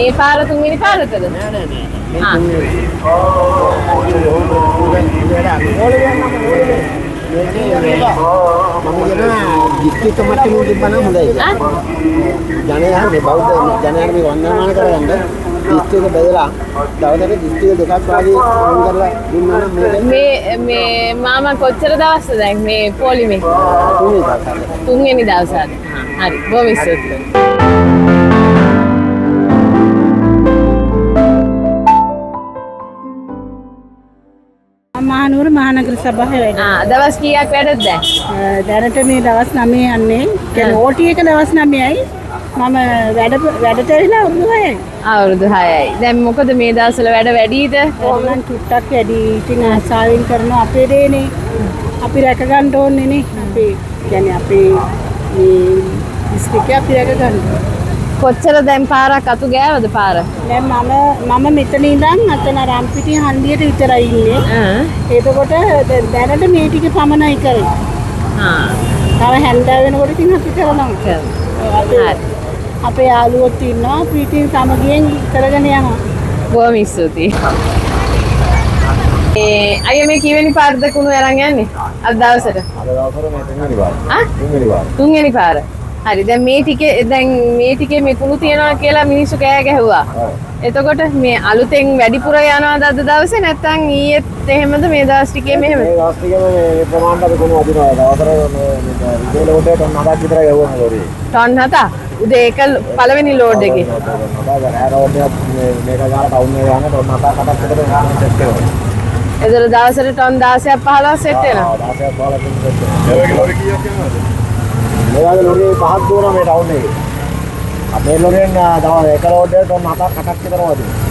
මේ පාර තුන්වෙනි පාරටද? නෑ නෑ නෑ. ආ. දිස්ත්‍රික්ක මට්ටමින් තිබ්බනම් හොඳයි. ජනයා මේ බෞද්ධ ජනයාට මේ වන්දනාමාන කරගන්න දිස්ත්‍රික්ක බෙදලා දවසට දිස්ත්‍රික්ක දෙකක් වාගේ වුන් කරලා දුන්නා නම් මේ මාමා කොච්චර දවස්ද දැන් මේ පොලිමේ? තුන්වෙනි දවසට. හරි. බොහොම ස්තුතියි. මහනුවර මහනගර සභාවේ වැඩ. දවස් කීයක් වැඩද දැන්? දැනට මේ දවස් 9 යන්නේ. කියන්නේ ඕටි එක දවස් 9යි. මම වැඩට ඇවිල්ලා අවුරුදු 6යි. අවුරුදු 6යි. දැන් මොකද මේ දවස්වල වැඩ වැඩිද? ඕනනම් චුට්ටක් වැඩි. ඉතින් ආසාවෙන් කරන අපේ දේනේ. අපි රැක ගන්න ඕනේ නේ. අපි කියන්නේ අපේ මේ දිස්ත්‍රික්කය අපි රැක ගන්න. කොච්චර දැන් පාරක් අතු ගෑවද පාර? දැන් මම මෙතන ඉඳන් අතන රම්පිටි හන්දියට විතරයි ඉන්නේ. එතකොට දැනට මේ ටික පමණයි කරේ. තව හැන්දෑව වෙනකොට ඉතින් අපි කරනවා. අපේ යාළුවෝත් ඉන්නවා. අපි ඉතින් සමගියෙන් කරගෙන යනවා. බොහොම ස්තුතියි. අයියා මේ කීවෙනි පාරද කුණු අරන් යන්නේ? අද දවසට. අද දවසට මේ තුන්වෙනි පාර. තුන්වෙනි පාර. තුන්වෙනි පාර. හරි දැන් මේ ටිකේ මේ කුණු තියනවා කියලා මිනිස්සු කෑ ගැහුවා. එතකොට මේ අලුතෙන් වැඩිපුර යනවාද අද දවසේ නැත්නම් ඊයේත් එහෙමද මේ දවස් ටිකේ මෙහෙම? මේ දවස් ටිකේ මේ ප්‍රමාණයට අපි කුණු අදිනවා. දවසට මේ විදේ ලෝඩ් එක ටන් 7ක් විතර යවුවා ලෝරියේ. ටන් 7? උදේ ඒක පළවෙනි ලෝඩ් එකේ. රෝඩ් එක මේක ගාන ටවුන් එක ගාන ටන් 7ක් 8ක් විතර ගාන සෙට් කරනවා. එතකොට දවසට ටන් 16ක් 15ක් සෙට් වෙනවා. 16ක් 15ක් සෙට් වෙනවා. ඒ ලෝරි කීයක් යනවද? මේ වගේ ලෝරි පහක් දුවනවා මේ ටවුන් එකේ. අපේ ලෝරියෙන් දවස් එක ලෝඩ් එක ටන් 7ක් 8ක් විතර වදිනවා.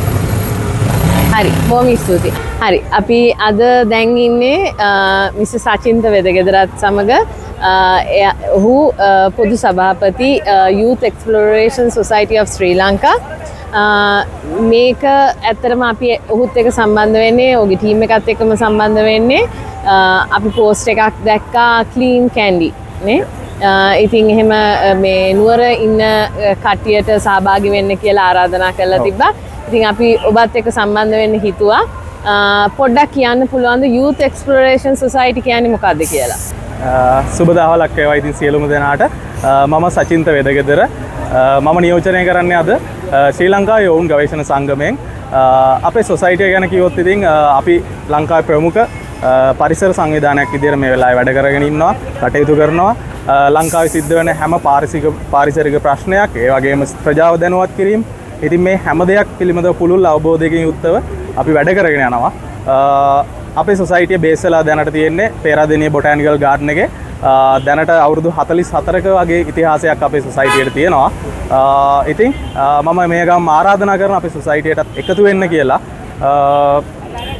හරි බොහොම ස්තුතියි. හරි අපි අද දැන් ඉන්නේ මිස් සචින්ත වෙදගෙදරත් සමග ඔහු පොදු සභාපති Youth Exploration Society of Sri Lanka. මේක ඇත්තටම අපි ඔහුත් එක්ක සම්බන්ධ වෙන්නේ ඔහුගේ ටීම් එකත් එක්කම සම්බන්ධ වෙන්නේ අපි පෝස්ට් එකක් දැක්කා clean candy නේ. ඉතින් එහෙම මේ නුවර ඉන්න කට්ටියට සහභාගී වෙන්න කියලා ආරාධනා කරලා තිබ්බා. ඉතින් අපි ඔබත් එක්ක සම්බන්ධ වෙන්න හිතුවා. පොඩ්ඩක් කියන්න පුළුවන්ද Youth Exploration Society කියන්නේ මොකක්ද කියලා? සුබ දහවලක් වේවා ඉතින් සියලුම දෙනාට. මම සචින්ත වෙදගෙදර. මම නියෝජනය කරන්නේ අද ශ්‍රී ලංකා යොවුන් ගවේෂණ සංගමයෙන්. අපේ සොසයිටිය ගැන කිව්වොත් ඉතින් අපි ලංකාවේ ප්‍රමුඛ පරිසර සංවිධානයක් විදිහට මේ වෙලාවේ වැඩ කරගෙන ඉන්නවා, කටයුතු කරනවා. ලංකාවේ සිද්ධ වෙන හැම පාරිසරික ප්‍රශ්නයක්, ඒ වගේම ප්‍රජාව දැනුවත් කිරීම. ඉතින් මේ හැම දෙයක් පිළිබඳව පුළුල් අවබෝධයකින් යුක්තව අපි වැඩ කරගෙන යනවා. අපේ සොසයිටිය බේස් වෙලා දැනට තියෙන්නේ පේරාදෙණිය බොටැනිකල් ගාඩන් එකේ. දැනට අවුරුදු 44ක වගේ ඉතිහාසයක් අපේ සොසයිටියට තියෙනවා. ඉතින් මම මේ ගම ආරාධනා කරන අපේ සොසයිටියටත් එකතු වෙන්න කියලා.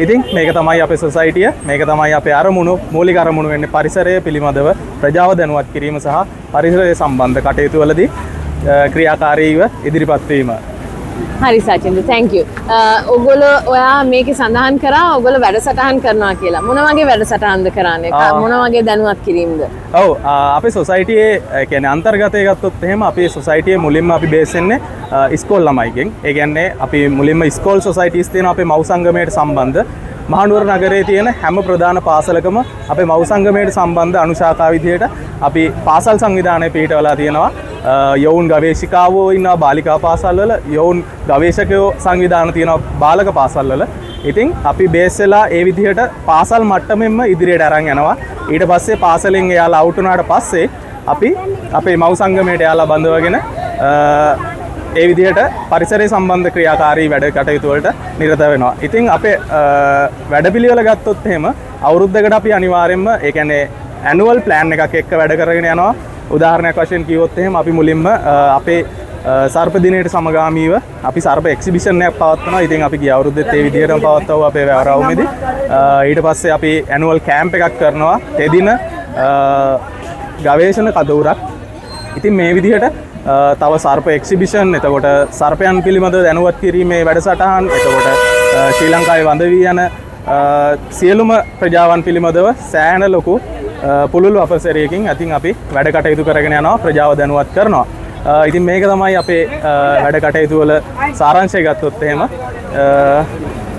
ඉතින් මේක තමයි අපේ සොසයිටිය. මේක තමයි අපේ අරමුණු, මූලික අරමුණු වෙන්නේ පරිසරය පිළිබඳව ප්‍රජාව දැනුවත් කිරීම සහ පරිසරය සම්බන්ධ කටයුතු වලදී ක්‍රියාකාරීව ඉදිරිපත් වීම. හරි සචින්ද thank you. ඔයගොල්ලෝ ඔයා මේකේ සඳහන් කරා ඔයගොල්ලෝ වැඩසටහන් කරනවා කියලා. මොන වගේ වැඩසටහන්ද කරන්නේ? මොන වගේ දැනුවත් කිරීමද? ඔව් අපේ සොසයිටියේ කියන්නේ අන්තර්ගතය ගත්තොත් එහෙම අපේ සොසයිටියේ මුලින්ම අපි බේස් වෙන්නේ ඉස්කෝල ළමයිගෙන්. ඒ කියන්නේ අපි මුලින්ම ඉස්කෝල් සොසයිටිස් තියෙනවා අපේ මව් සංගමයට සම්බන්ධ. මහනුවර නගරයේ තියෙන හැම ප්‍රධාන පාසලකම අපේ මව් සංගමයට සම්බන්ධ අනුශාඛා විදියට අපි පාසල් සංවිධානය පිහිටවලා තියෙනවා. යොවුන් ගවේෂිකාවෝ ඉන්නවා බාලිකා පාසල්වල, යොවුන් ගවේෂකයෝ සංවිධාන තියෙනවා බාලක පාසල්වල. ඉතින් අපි බේස් වෙලා ඒ විදිහට පාසල් මට්ටමෙන්ම ඉදිරියට අරන් යනවා. ඊට පස්සේ පාසලෙන් එයාලා අවුට් වුණාට පස්සේ අපි අපේ මව් සංගමයට එයාලා බඳවගෙන ඒ විදිහට පරිසරය සම්බන්ධ ක්‍රියාකාරී වැඩ කටයුතු වලට නිරත වෙනවා. ඉතින් අපේ වැඩපිළිවෙල ගත්තොත් එහෙම අවුරුද්දකට අපි අනිවාර්යයෙන්ම ඒ කියන්නේ ඇනුවල් ප්ලෑන් එකක් එක්ක වැඩ කරගෙන යනවා. උදාහරණයක් වශයෙන් කිව්වොත් එහෙම අපි මුලින්ම අපේ සර්ප දිනයට සමගාමීව අපි සර්ප එක්සිබිෂන් එකක් පවත්වනවා. ඉතින් අපි ගිය අවුරුද්දේත් ඒ විදිහටම පවත්වුවා අපේ වැවරවුමේදී. ඊට පස්සේ අපි ඇනුවල් කැම්ප් එකක් කරනවා. එදින ගවේෂණ කදවුරක්. ඉතින් මේ විදිහට තව සර්ප එක්සිබිෂන්, එතකොට සර්පයන් පිළිබඳව දැනුවත් කිරීමේ වැඩසටහන්, එතකොට ශ්‍රී ලංකාවේ වඳ වී යන සියලුම ප්‍රජාවන් පිළිබඳව සෑහෙන ලොකු පුළුල් අපසරයකින් අතින් අපි වැඩ කටයුතු කරගෙන යනවා, ප්‍රජාව දැනුවත් කරනවා. ඉතින් මේක තමයි අපේ වැඩ කටයුතු වල සාරාංශය ගත්තොත් එහෙම.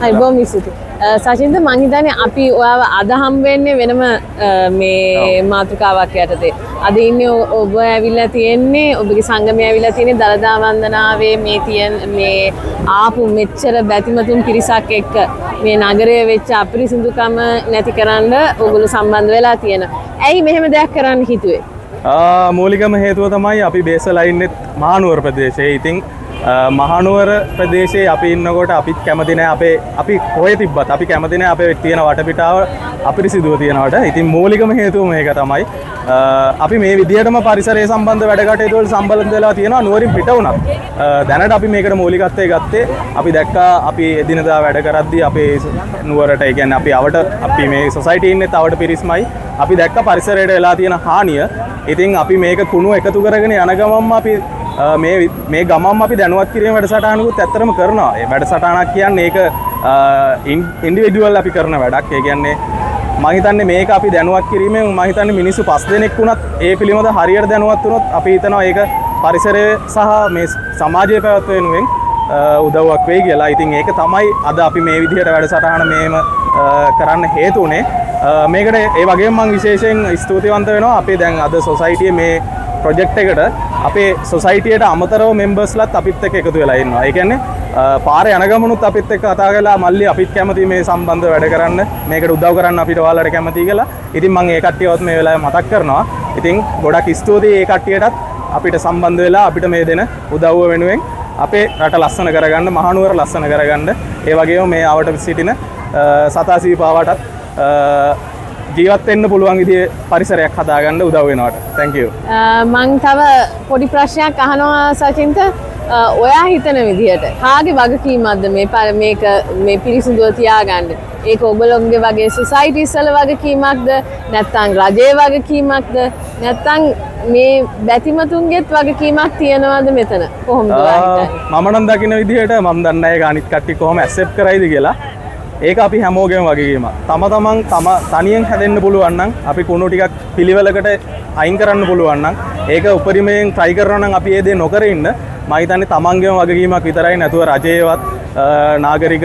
හරි බොහොම ස්තුතියි. සචින්ද මං හිතන්නේ අපි ඔයාව අද හම් වෙන්නේ වෙනම මේ මාතෘකාවක් යටතේ. අද ඉන්නේ ඔබ ඇවිල්ලා තියෙන්නේ ඔබගේ සංගමය ඇවිල්ලා තියෙන්නේ දළදා වන්දනාවේ මේ තියෙන මේ ආපු මෙච්චර බැතිමතුන් පිරිසක් එක්ක මේ නගරයේ වෙච්ච අපිරිසිදුකම නැතිකරන්න ඔයගොල්ලෝ සම්බන්ධ වෙලා තියෙනවා. ඇයි මෙහෙම දෙයක් කරන්න හිතුවේ? මූලිකම හේතුව තමයි අපි බේසලා ඉන්නෙත් මහනුවර ප්‍රදේශයේ. ඉතින් මහනුවර ප්‍රදේශයේ අපි ඉන්නකොට අපිත් කැමති නැහැ අපි කොහෙ තිබ්බත් අපි කැමති නැහැ අපේ තියෙන වටපිටාව අපිරිසිදුව තියනවට. ඉතින් මූලිකම හේතුව මේක තමයි. අපි මේ විදිහටම පරිසරය සම්බන්ධ වැඩ කටයුතු වල සම්බන්ධ වෙලා තියෙනවා නුවරින් පිට වුණත්. දැනට අපි මේකට මූලිකත්වයේ ගත්තේ අපි දැක්කා අපි එදිනදා වැඩ කරද්දී අපේ නුවරට ඒ කියන්නේ අපි මේ සොසයිටි ඉන්නේ තවට පිරිස්මයි. අපි දැක්ක පරිසරයට වෙලා තියෙන හානිය. ඉතින් අපි මේක කුණු එකතු කරගෙන යන ගමන්ම අපි මේ ගමම් අපි දැනුවත් කිරීම වැඩසටහනකුත් ඇත්තටම කරනවා. ඒ වැඩසටහනක් කියන්නේ ඒක ඉන්ඩිවිඩුවල් අපි කරන වැඩක්. ඒ කියන්නේ මම හිතන්නේ මේක අපි දැනුවත් කිරීමෙන් මම හිතන්නේ මිනිස්සු 5 දෙනෙක් වුණත් ඒ පිළිබඳ හරියට දැනුවත් වුණොත් අපි හිතනවා ඒක පරිසරය සහ මේ සමාජයේ පැවැත්ම වෙනුවෙන් උදව්වක් වෙයි කියලා. ඉතින් ඒක තමයි අද අපි මේ විදිහට වැඩසටහන මේම කරන්න හේතු උනේ. මේකට ඒ වගේම මම විශේෂයෙන් ස්තුතිවන්ත වෙනවා අපේ දැන් අද සොසයිටියේ මේ ප්‍රොජෙක්ට් එකට අපේ සොසයිටියට අමතරව මෙම්බර්ස්ලාත් අපිත් එක්ක එකතු වෙලා ඉන්නවා. ඒ කියන්නේ පාරේ යන ගමනුත් අපිත් එක්ක කතා කරලා මල්ලි අපිත් කැමති මේ සම්බන්ධව වැඩ කරන්න මේකට උදව් කරන්න අපිට ඔයාලට කැමතියි කියලා. ඉතින් මම ඒ කට්ටියවත් මේ වෙලාවේ මතක් කරනවා. ඉතින් ගොඩක් ස්තුතියි ඒ කට්ටියටත් අපිට සම්බන්ධ වෙලා අපිට මේ දෙන උදව්ව වෙනුවෙන් අපේ රට ලස්සන කරගන්න මහනුවර ලස්සන කරගන්න ඒ වගේම මේ ආවට සිටින සතා සීපාවටත් ජීවත් වෙන්න පුළුවන් විදිහේ පරිසරයක් හදාගන්න උදව් වෙනවට. thank you. මං තව පොඩි ප්‍රශ්නයක් අහනවා සචින්ත. ඔයා හිතන විදිහට කාගේ වගකීමක්ද මේක මේ පිරිසිදුව තියාගන්න? ඒක ඔයගොල්ලෝගේ වගේ සොසයිටිස් වල වගකීමක්ද? නැත්නම් රජයේ වගකීමක්ද? නැත්නම් මේ බැතිමතුන්ගේත් වගකීමක් තියනවද මෙතන? කොහොමද ඔයා හිතන්නේ? මම නම් දකින්න විදිහට මම දන්නේ ඒක අනිත් කට්ටිය කොහොම ඇක්සෙප්ට් කරයිද කියලා. ඒක අපි හැමෝගෙම වගකීමක්. තම තනියෙන් හැදෙන්න පුළුවන් නම් අපි කුණු ටිකක් පිළිවෙලකට අයින් කරන්න පුළුවන් නම් ඒක උපරිමයෙන් try කරනවා නම් අපි ඒ දේ නොකර ඉන්න මම හිතන්නේ තමන්ගේම වගකීමක් විතරයි නැතුව රජයේවත් නාගරික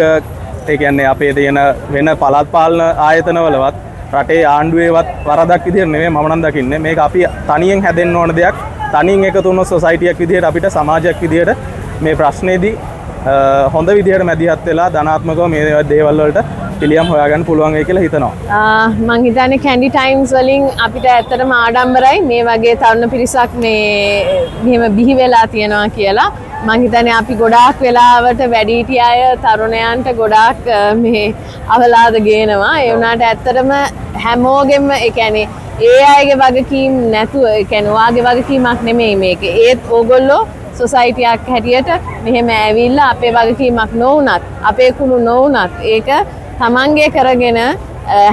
ඒ කියන්නේ අපේ තියෙන වෙන පළාත් පාලන ආයතනවලවත් රටේ ආණ්ඩුවේවත් වරදක් විදිහට නෙමෙයි මම නම් දකින්නේ. මේක අපි තනියෙන් හැදෙන්න ඕන දෙයක්. තනියෙන් එකතු වුණොත් සොසයිටියක් විදිහට අපිට සමාජයක් විදිහට මේ ප්‍රශ්නේදී හොඳ විදිහට මැදිහත් වෙලා ධනාත්මකව මේ දේවල් වලට පිළියම් හොයාගන්න පුළුවන් වෙයි කියලා හිතනවා. මං හිතන්නේ කැන්ඩි ටයිම්ස් වලින් අපිට ඇත්තටම ආඩම්බරයි මේ වගේ තරුණ පිරිසක් මෙහෙම බිහි වෙලා තියෙනවා කියලා. මං හිතන්නේ අපි ගොඩාක් වෙලාවට වැඩිහිටි අය තරුණයන්ට ගොඩාක් මේ අවලාද ගේනවා. ඒ වුණාට ඇත්තටම හැමෝගෙම ඒ කියන්නේ ඒ අයගේ වගකීම් නැතුව ඒ කියන්නේ වාගේ වගකීමක් නෙමෙයි මේක. ඒත් ඕගොල්ලෝ සොසයිටියක් හැටියට මෙහෙම ඇවිල්ලා අපේ වගකීමක් නොවුනත් අපේ කුණු නොවුනත් ඒක තමන්ගේ කරගෙන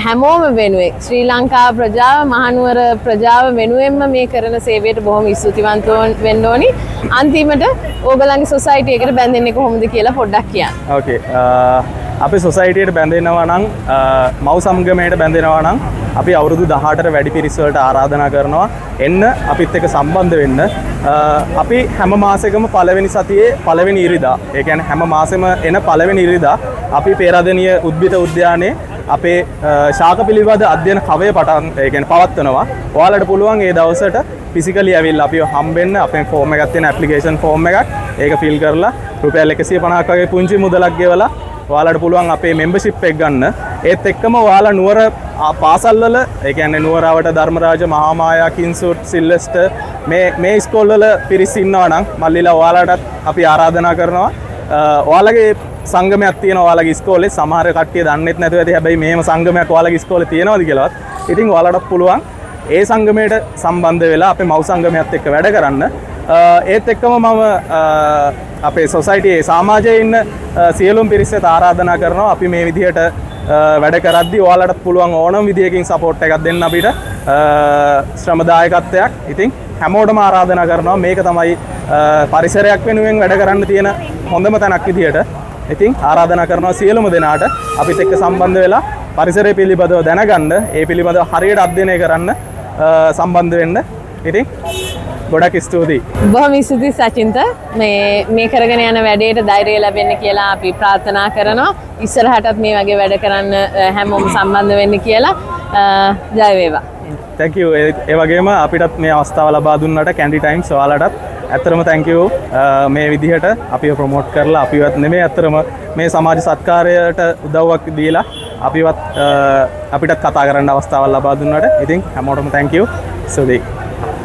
හැමෝම වෙනුවෙන් ශ්‍රී ලංකා ප්‍රජාව මහනුවර ප්‍රජාව වෙනුවෙන්ම මේ කරන සේවයට බොහොම ස්තුතිවන්ත වෙන්න ඕනි. අන්තිමට ඕගලන්ගේ සොසයිටි එකට බැඳෙන්නේ කොහොමද කියලා පොඩ්ඩක් කියන්න. ඕකේ. අපේ සොසයිටියට බැඳෙනවා නම් මව් සංගමයට බැඳෙනවා නම් අපි අවුරුදු 18ට වැඩි පිරිස වලට ආරාධනා කරනවා එන්න අපිත් එක්ක සම්බන්ධ වෙන්න. අපි හැම මාසෙකම පළවෙනි සතියේ පළවෙනි ඉරිදා ඒ කියන්නේ හැම මාසෙම එන පළවෙනි ඉරිදා අපි පේරාදෙණිය උද්භිද උද්‍යානයේ අපේ ශාක පිළිබඳ අධ්‍යයන කවය පටන් ඒ කියන්නේ පවත්වනවා. ඔයාලට පුළුවන් ඒ දවසට ෆිසිකලි ඇවිල්ලා අපිව හම්බෙන්න. අපේ ෆෝම් එකක් තියෙන ඇප්ලිකේෂන් ෆෝම් එකක්. ඒක ෆිල් කරලා රුපියල් 150ක් වගේ පුංචි මුදලක් ගෙවලා ඔයාලට පුළුවන් අපේ මෙම්බර්ෂිප් එක ගන්න. ඒත් එක්කම ඔයාලා නුවර පාසල් වල ඒ කියන්නේ නුවරවට ධර්මරාජ මහාමායා කින්සුට් සිල්වස්ටර් මේ ස්කෝල් වල පිරිස ඉන්නවා නම් මල්ලිලා ඔයාලටත් අපි ආරාධනා කරනවා. ඔයාලගේ සංගමයක් තියෙනවා ඔයාලගේ ඉස්කෝලේ. සමහර කට්ටිය දන්නෙත් නැතුව ඇති. හැබැයි මේම සංගමයක් ඔයාලගේ ඉස්කෝලේ තියෙනවද කියලාවත්. ඉතින් ඔයාලටත් පුළුවන් ඒ සංගමයට සම්බන්ධ වෙලා අපේ මව් සංගමයත් එක්ක වැඩ කරන්න. ඒත් එක්කම මම අපේ සොසයිටියේ සමාජයේ ඉන්න සියලුම පිරිසට ආරාධනා කරනවා අපි මේ විදිහට වැඩ කරද්දී ඔයාලටත් පුළුවන් ඕනම විදියකින් සපෝට් එකක් දෙන්න අපිට ශ්‍රමදායකත්වයක්. ඉතින් හැමෝටම ආරාධනා කරනවා මේක තමයි පරිසරයක් වෙනුවෙන් වැඩ කරන්න තියෙන හොඳම තැනක් විදියට. ඉතින් ආරාධනා කරනවා සියලුම දෙනාට අපිත් එක්ක සම්බන්ධ වෙලා පරිසරය පිළිබඳව දැනගන්න, ඒ පිළිබඳව හරියට අධ්‍යයනය කරන්න සම්බන්ධ වෙන්න ඉතින් ගොඩක් ස්තුතියි. බොහොම ස්තුතියි සචින්ත. මේ කරගෙන යන වැඩේට ධෛර්යය ලැබෙන්න කියලා අපි ප්‍රාර්ථනා කරනවා. ඉස්සරහටත් මේ වගේ වැඩ කරන්න හැමෝම සම්බන්ධ වෙන්න කියලා. ජය වේවා. thank you. ඒ වගේම අපිටත් මේ අවස්ථාව ලබා දුන්නට කැන්ඩි ටයිම්ස් ඔයාලටත් ඇත්තරම thank you. මේ විදිහට අපිව ප්‍රොමෝට් කරලා අපිවත් නෙමෙයි ඇත්තරම මේ සමාජ සත්කාරයට උදව්වක් දීලා අපිටත් කතා කරන්න අවස්ථාවක් ලබා දුන්නට ඉතින් හැමෝටම thank you. සුදී.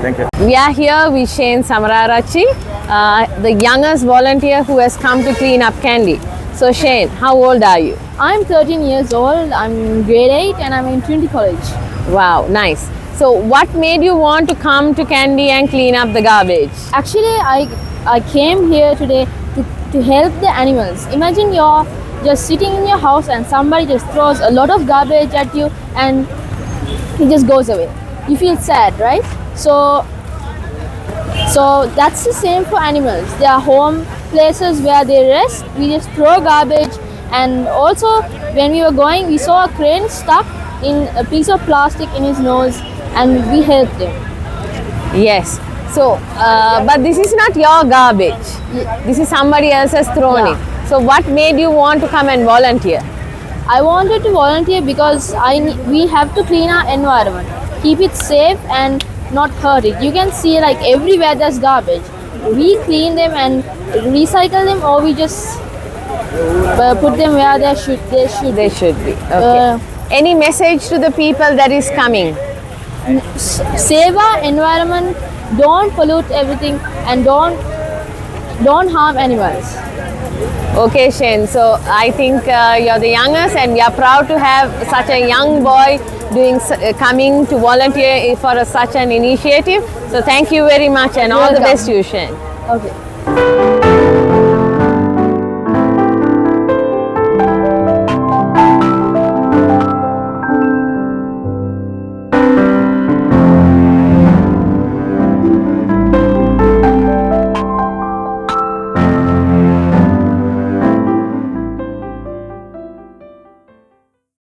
Thank you. We are here with Shane Samararachi, the youngest volunteer who has come to clean up Kandy. So Shane, how old are you? I'm 13 years old, I'm grade 8 and I'm in Trinity College. Wow, nice. So what made you want to come to Kandy and clean up the garbage? Actually, I came here today to help the animals. Imagine you're just sitting in your house and somebody just throws a lot of garbage at you and it just goes away. You feel sad, right? So that's the same for animals. There are home places where they rest. We just throw garbage, and also when we were going, we saw a crane stuck in a piece of plastic in his nose, and we helped him. Yes. So, but this is not your garbage. This is somebody else has thrown Yeah. it. So what made you want to come and volunteer? I wanted to volunteer because we have to clean our environment, keep it safe and not hurt it. You can see like everywhere there's garbage. We clean them and recycle them, or we just put them where they should be. Okay. Any message to the people that is coming? Save our environment, don't pollute everything, and don't harm animals. Okay, Shane. So I think you're the youngest, and we are proud to have such a young boy coming to volunteer for such an initiative. So thank you very much, and all the Welcome. best to you, Shane. Okay.